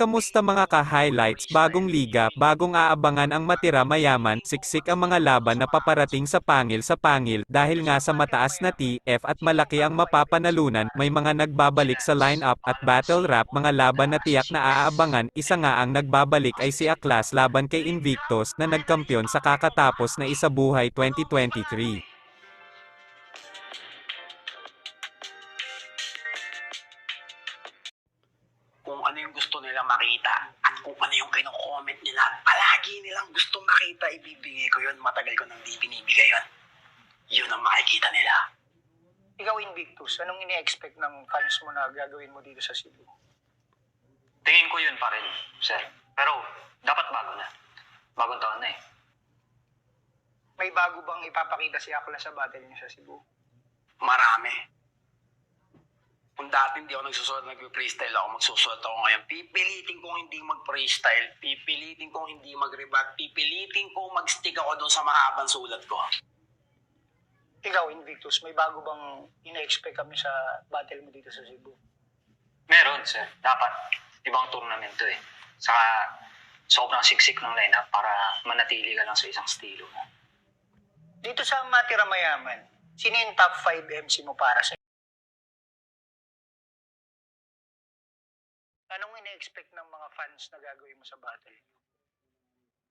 Kamusta mga ka-highlights? Bagong liga, bagong aabangan ang matira mayaman, siksik ang mga laban na paparating sa pangil dahil nga sa mataas na TF at malaki ang mapapanalunan, may mga nagbabalik sa lineup at battle rap mga laban na tiyak na aabangan, isa nga ang nagbabalik ay si Aklas laban kay Invictus na nagkampiyon sa kakatapos na Isabuhay 2023. Kung ano yung gusto nilang makita at kung ano yung kino-comment nila. Palagi nilang gustong makita, ibibigay ko yun. Matagal ko nang di binibigay yun. Yun ang makikita nila. Ikaw, Invictus, anong ini-expect ng fans mo na gagawin mo dito sa Cebu? Tingin ko yun pa rin, sir. Pero, dapat bago na. Bagong taon na eh. May bago bang ipapakita si Akla sa battle niyo sa Cebu? Marami. Kung dati hindi ako nagsusulat, nag-freestyle ako, magsusulat ako ngayon. Pipilitin kong hindi mag-freestyle, pipilitin kong hindi mag-rebat, pipilitin kong mag-stick ako doon sa mahabang sulat ko. Ikaw, Invictus, may bago bang ina-expect kami sa battle mo dito sa Cebu? Meron, sir. Dapat. Ibang tournament to eh. Saka, sobrang siksik ng lineup para manatili ka lang sa isang estilo mo. Dito sa Matira Mayaman, sino yung top 5 MC mo para sa Anong ina-expect ng mga fans na gagawin mo sa battle?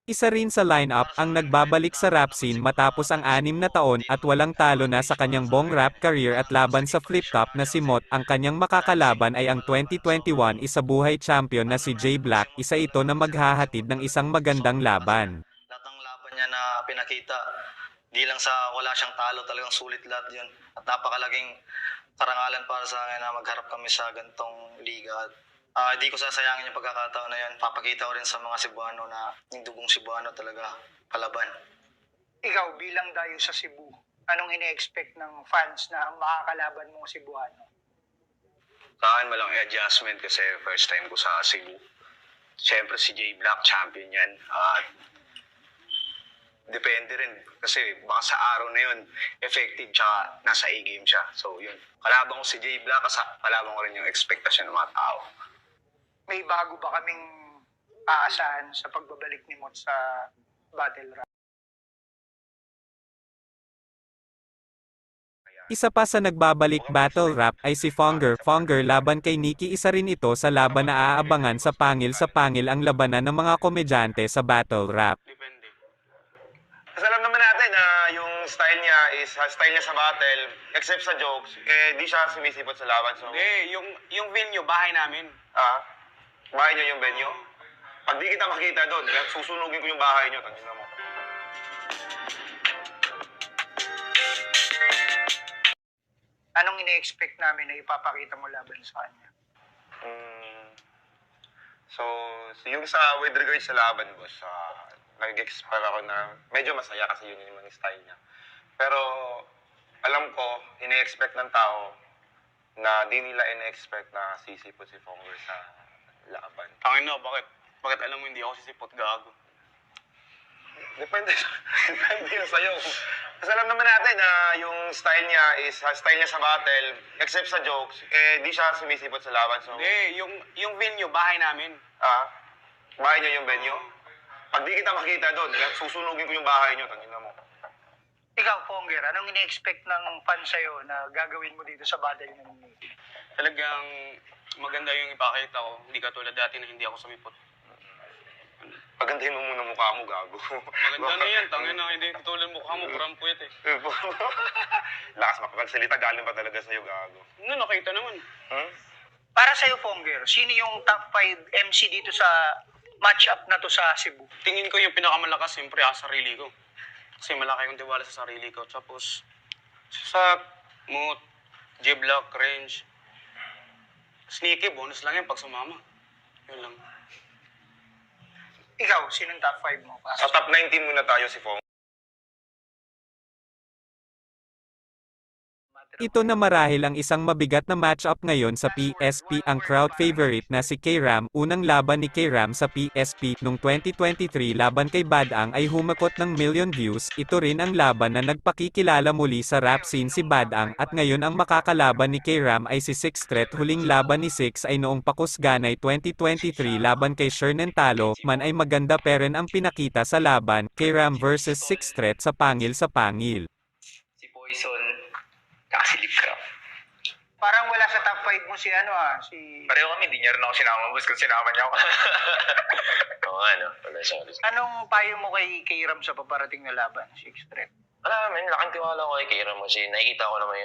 Isa rin sa lineup ang nagbabalik sa rap scene matapos ang 6 na taon at walang talo na sa kanyang buong rap career at laban sa Flip Top na si Mot. Ang kanyang makakalaban ay ang 2021 Isabuhay champion na si J Black. Isa ito na maghahatid ng isang magandang laban. Lahat ng laban niya na pinakita, di lang sa wala siyang talo, talagang sulit lahat yun. At napakalaking karangalan para sa akin na magharap kami sa gantong liga. Di ko sasayangin yung pagkakataon na yun. Papakita ko rin sa mga Cebuano na yung dugong Cebuano talaga palaban. Ikaw, bilang dayo sa Cebu, anong ina-expect ng fans na ang makakalaban mo Cebuano? Sa akin malang adjustment kasi first time ko sa Cebu. Siyempre si J Black, champion yan. Depende rin kasi baka sa araw na yun, effective tsaka nasa A-game siya. So yun, kalaban ko si J Black kasi kalaban ko rin yung expectation ng mga tao. May bago ba kaming aasahan sa pagbabalik ni Mot sa battle rap? Isa pa sa nagbabalik battle rap ay si Fonger. Fonger laban kay Nikki, isa rin ito sa laban na aabangan sa pangil ang labanan ng mga komedyante sa battle rap. Kasi alam naman natin na yung style niya is style niya sa battle, except sa jokes, di siya sumisipot sa laban. So, Yung venue, bahay namin. bahay niyo yung venue. Pag di kita makita doon, susunugin ko yung bahay niyo. Tangina mo. Anong ina-expect namin na ipapakita mo laban sa kanya? So, yung sa with regards sa laban, boss, nag-expect ako na medyo masaya kasi yun yung style niya. Pero, alam ko, ina-expect ng tao na di nila ina-expect na sisipot si Fonger sa laban. Tangin na, bakit alam mo hindi ako sisipot, gago? Depende yun sa'yo. Kasi alam naman natin na yung style niya is style niya sa battle, except sa jokes, di siya sumisipot sa laban. So, Yung venue, bahay namin. bahay niyo yung venue. Pag di kita makita doon, susunugin ko yung bahay niyo. Tangina mo. Ikaw, Fonger, anong ina-expect ng fans sa'yo na gagawin mo dito sa battle ng Nikki? Talagang maganda yung ipakita ko. Hindi katulad dati na hindi ako sumipot. Pagandahin mo muna mukha mo, gago. Maganda na yan. Tangin na hindi katulad mukha mo. Kurampuit eh. Lakas makapagsalita, galing pa talaga sa'yo, gago. Nakita naman. Para sa'yo, Fonger, sino yung top 5 MC dito sa match-up na to sa Cebu? Tingin ko yung pinakamalakas siyempre sarili ko. Kasi malaki akong tiwala sa sarili ko. Tapos, sa Moot, J-Block, Range, Sneaky, bonus lang yan pag sumama. Yun lang. Ikaw, sinong top 5 mo? Sa top 19 muna tayo si Fong. Ito na marahil ang isang mabigat na matchup ngayon sa PSP, ang crowd favorite na si K-Ram. Unang laban ni K-Ram sa PSP noong 2023 laban kay Badang ay humakot ng million views. Ito rin ang laban na nagpakikilala muli sa rap scene si Badang, at ngayon ang makakalaban ni K-Ram ay si Six Threat. Huling laban ni Six ay noong Pakusganay 2023 laban kay Shernen. Talo man ay maganda pa rin ang pinakita sa laban, K-Ram versus Six Threat sa pangil sa pangil. Si Poison, kakasilip ka. Parang wala sa top 5 mo si si... Pareho kami, di niya rin ako sinama, boss, kung sinama niya ako. Oo nga, no? Wala siya. Anong payo mo kay K-Ram sa paparating na laban, Six Threat? Wala, man, laking tiwala ko kay Kairam kasi nakikita ko naman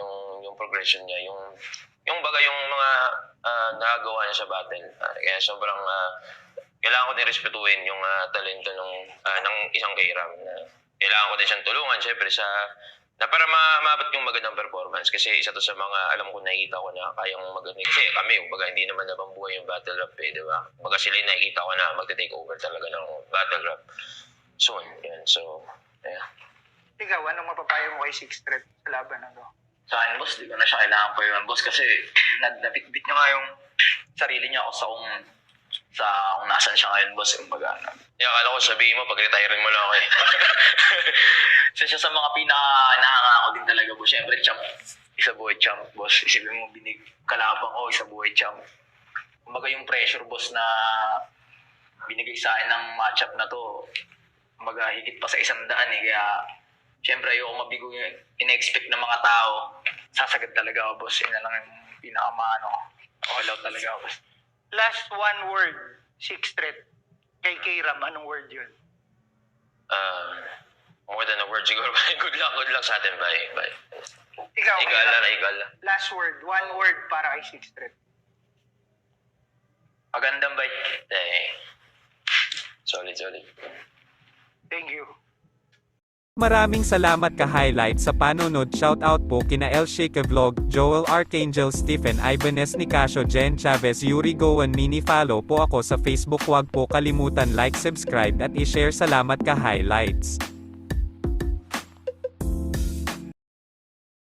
yung progression niya, yung baga yung mga nagagawa niya sa battle. Kaya sobrang kailangan ko din respetuhin yung talento ng isang Kairam. Kailangan ko din siyang tulungan, syempre, na para maabot yung magandang performance. Kasi isa to sa mga, alam ko, nakikita ko na kayang maganda. Kasi kami, baga, hindi naman nabambuhay yung battle rap, di ba? Baga sila yung nakikita ko na magte-take over talaga ng battle rap soon. Yan, so, yeah. Ikaw, anong mapapayo mo kay Six Threat sa laban na to? Sa akin, boss, di ko na siya kailangan pa yun, boss, kasi nabit-bit niya nga yung sarili niya kung nasan siya ngayon, boss, yung baga. Akala ko sabihin mo, pag-retire mo lang ako eh. So, siya sa mga pinaka-nahanga ko din talaga, boss. Siyempre, champ, isa buhay champ, boss. Isipin mo, kalabang ko, isa buhay champ. Kumbaga yung pressure, boss, na binigay sa akin ng matchup na to, kumbaga higit pa sa 100 eh, kaya siyempre, ayoko mabigo yung in-expect ng mga tao. Sasagad talaga ako, boss. Yun na lang yung pinaka-maano. All out talaga ako, boss. Last one word, Six Threat. Kay K-Ram, anong word yun? More than a word, siguro. Good luck sa atin, bye. Ikaw, K-Ram. Igala. Last word, one word para kay Six Threat. Magandang bye. Solid. Thank you. Maraming salamat ka-highlight sa panonood. Shoutout po kina El Shake Vlog, Joel Archangel, Stephen Ibanez, Nicasio, Jen Chavez, Yuri Gowan. Mini-follow po ako sa Facebook. Huwag po kalimutan like, subscribe at i-share. Salamat ka-highlights.